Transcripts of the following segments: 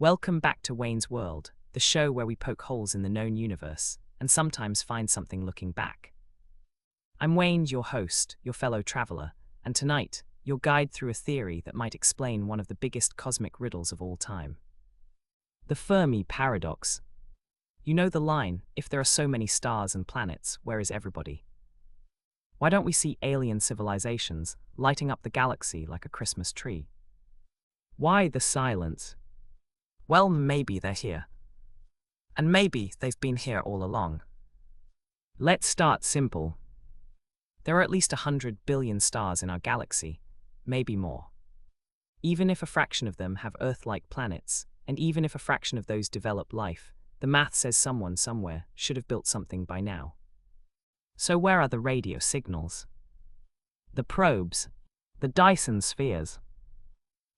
Welcome back to Wayne's World, the show where we poke holes in the known universe and sometimes find something looking back. I'm Wayne, your host, your fellow traveler, and tonight, your guide through a theory that might explain one of the biggest cosmic riddles of all time. The Fermi Paradox. You know the line, if there are so many stars and planets, where is everybody? Why don't we see alien civilizations lighting up the galaxy like a Christmas tree? Why the silence? Well, maybe they're here. And maybe they've been here all along. Let's start simple. There are at least 100 billion stars in our galaxy, maybe more. Even if a fraction of them have Earth-like planets, and even if a fraction of those develop life, the math says someone somewhere should have built something by now. So where are the radio signals? The probes? The Dyson spheres?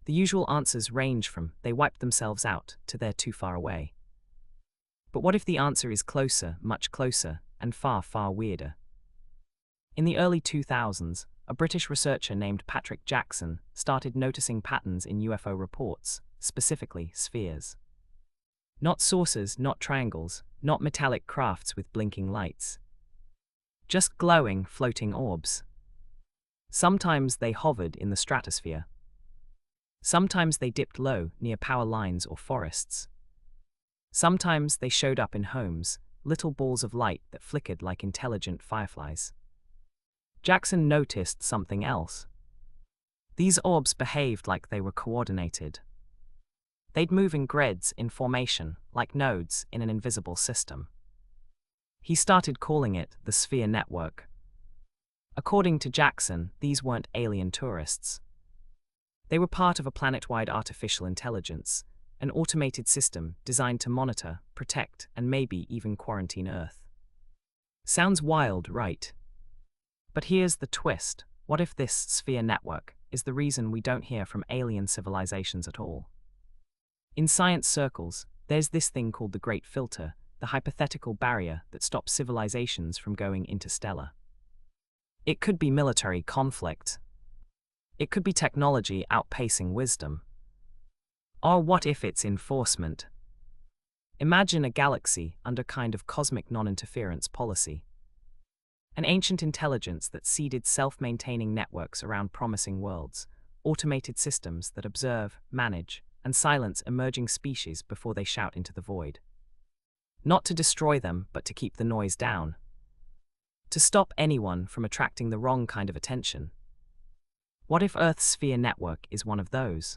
The usual answers range from they wiped themselves out to they're too far away. But what if the answer is closer, much closer, and far, far weirder? In the early 2000s, a British researcher named Patrick Jackson started noticing patterns in UFO reports, specifically spheres. Not saucers, not triangles, not metallic crafts with blinking lights. Just glowing, floating orbs. Sometimes they hovered in the stratosphere. Sometimes they dipped low near power lines or forests. Sometimes they showed up in homes, little balls of light that flickered like intelligent fireflies. Jackson noticed something else. These orbs behaved like they were coordinated. They'd move in grids in formation, like nodes in an invisible system. He started calling it the sphere network. According to Jackson, these weren't alien tourists. They were part of a planet-wide artificial intelligence, an automated system designed to monitor, protect, and maybe even quarantine Earth. Sounds wild, right? But here's the twist. What if this sphere network is the reason we don't hear from alien civilizations at all? In science circles, there's this thing called the Great Filter, the hypothetical barrier that stops civilizations from going interstellar. It could be military conflict. It could be technology outpacing wisdom. Or what if it's enforcement? Imagine a galaxy under kind of cosmic non-interference policy. An ancient intelligence that seeded self-maintaining networks around promising worlds, automated systems that observe, manage, and silence emerging species before they shout into the void. Not to destroy them, but to keep the noise down. To stop anyone from attracting the wrong kind of attention. What if Earth's sphere network is one of those?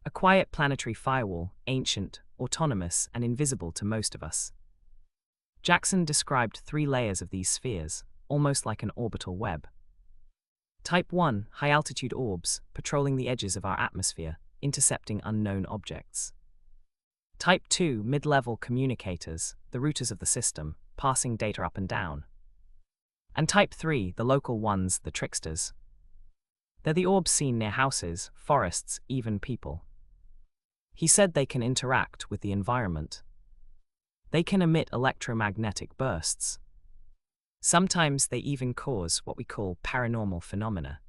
A quiet planetary firewall, ancient, autonomous, and invisible to most of us. Jackson described 3 layers of these spheres, almost like an orbital web. Type 1, high-altitude orbs, patrolling the edges of our atmosphere, intercepting unknown objects. Type 2, mid-level communicators, the routers of the system, passing data up and down. And Type 3, the local ones, the tricksters. They're the orbs seen near houses, forests, even people. He said they can interact with the environment. They can emit electromagnetic bursts. Sometimes they even cause what we call paranormal phenomena.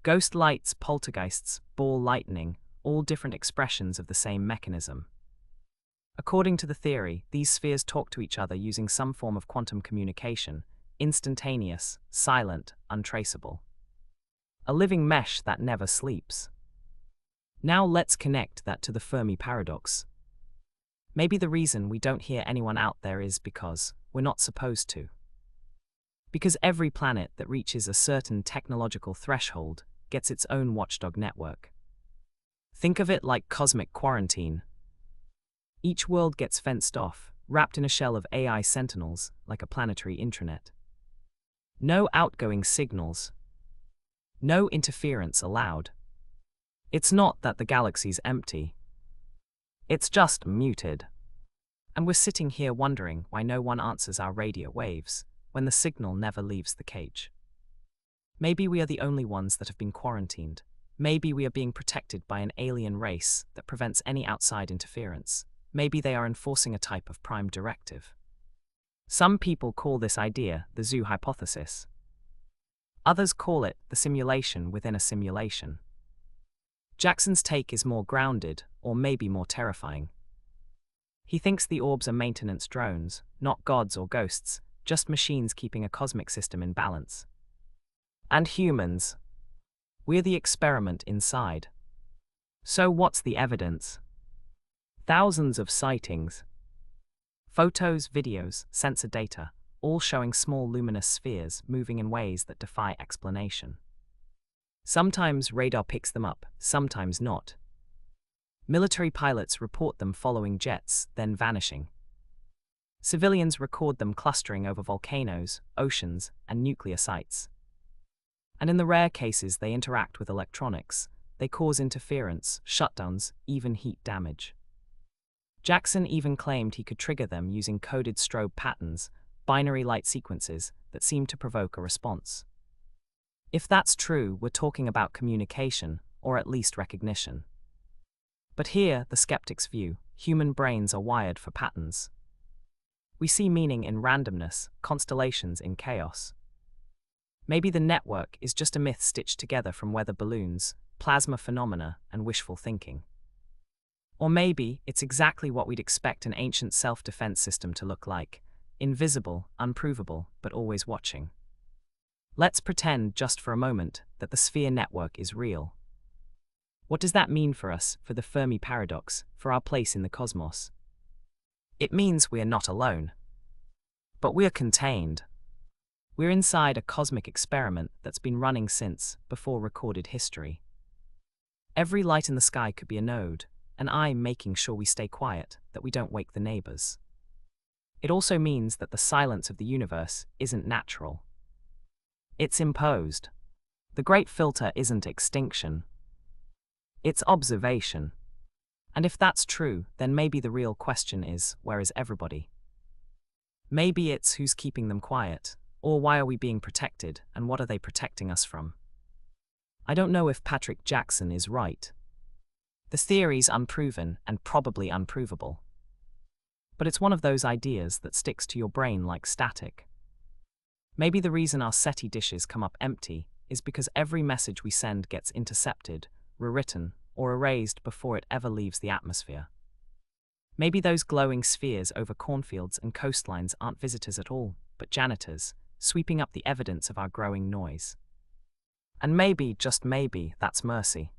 Ghost lights, poltergeists, ball lightning, all different expressions of the same mechanism. According to the theory, these spheres talk to each other using some form of quantum communication, instantaneous, silent, untraceable. A living mesh that never sleeps. Now let's connect that to the Fermi Paradox. Maybe the reason we don't hear anyone out there is because we're not supposed to. Because every planet that reaches a certain technological threshold gets its own watchdog network. Think of it like cosmic quarantine. Each world gets fenced off, wrapped in a shell of AI sentinels, like a planetary intranet. No outgoing signals. No interference allowed. It's not that the galaxy's empty. It's just muted. And we're sitting here wondering why no one answers our radio waves, when the signal never leaves the cage. Maybe we are the only ones that have been quarantined. Maybe we are being protected by an alien race that prevents any outside interference. Maybe they are enforcing a type of prime directive. Some people call this idea the zoo hypothesis. Others call it the simulation within a simulation. Jackson's take is more grounded, or maybe more terrifying. He thinks the orbs are maintenance drones, not gods or ghosts, just machines keeping a cosmic system in balance. And humans. We're the experiment inside. So what's the evidence? Thousands of sightings. Photos, videos, sensor data, all showing small luminous spheres moving in ways that defy explanation. Sometimes radar picks them up, sometimes not. Military pilots report them following jets, then vanishing. Civilians record them clustering over volcanoes, oceans, and nuclear sites. And in the rare cases they interact with electronics, they cause interference, shutdowns, even heat damage. Jackson even claimed he could trigger them using coded strobe patterns, binary light sequences, that seem to provoke a response. If that's true, we're talking about communication, or at least recognition. But here, the skeptic's view, human brains are wired for patterns. We see meaning in randomness, constellations in chaos. Maybe the network is just a myth stitched together from weather balloons, plasma phenomena, and wishful thinking. Or maybe it's exactly what we'd expect an ancient self-defense system to look like: invisible, unprovable, but always watching. Let's pretend, just for a moment, that the sphere network is real. What does that mean for us, for the Fermi Paradox, for our place in the cosmos? It means we are not alone. But we are contained. We're inside a cosmic experiment that's been running since before recorded history. Every light in the sky could be a node, an eye making sure we stay quiet, that we don't wake the neighbors. It also means that the silence of the universe isn't natural. It's imposed. The great filter isn't extinction. It's observation. And if that's true, then maybe the real question is, where is everybody? Maybe it's who's keeping them quiet, or why are we being protected, and what are they protecting us from? I don't know if Patrick Jackson is right. The theory's unproven and probably unprovable. But it's one of those ideas that sticks to your brain like static. Maybe the reason our SETI dishes come up empty is because every message we send gets intercepted, rewritten, or erased before it ever leaves the atmosphere. Maybe those glowing spheres over cornfields and coastlines aren't visitors at all, but janitors, sweeping up the evidence of our growing noise. And maybe, just maybe, that's mercy.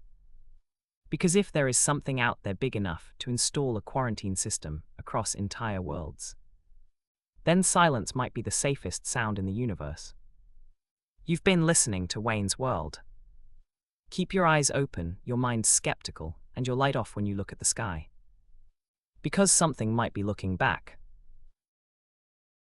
Because if there is something out there big enough to install a quarantine system across entire worlds, then silence might be the safest sound in the universe. You've been listening to Wayne's World. Keep your eyes open, your mind skeptical, and your light off when you look at the sky. Because something might be looking back.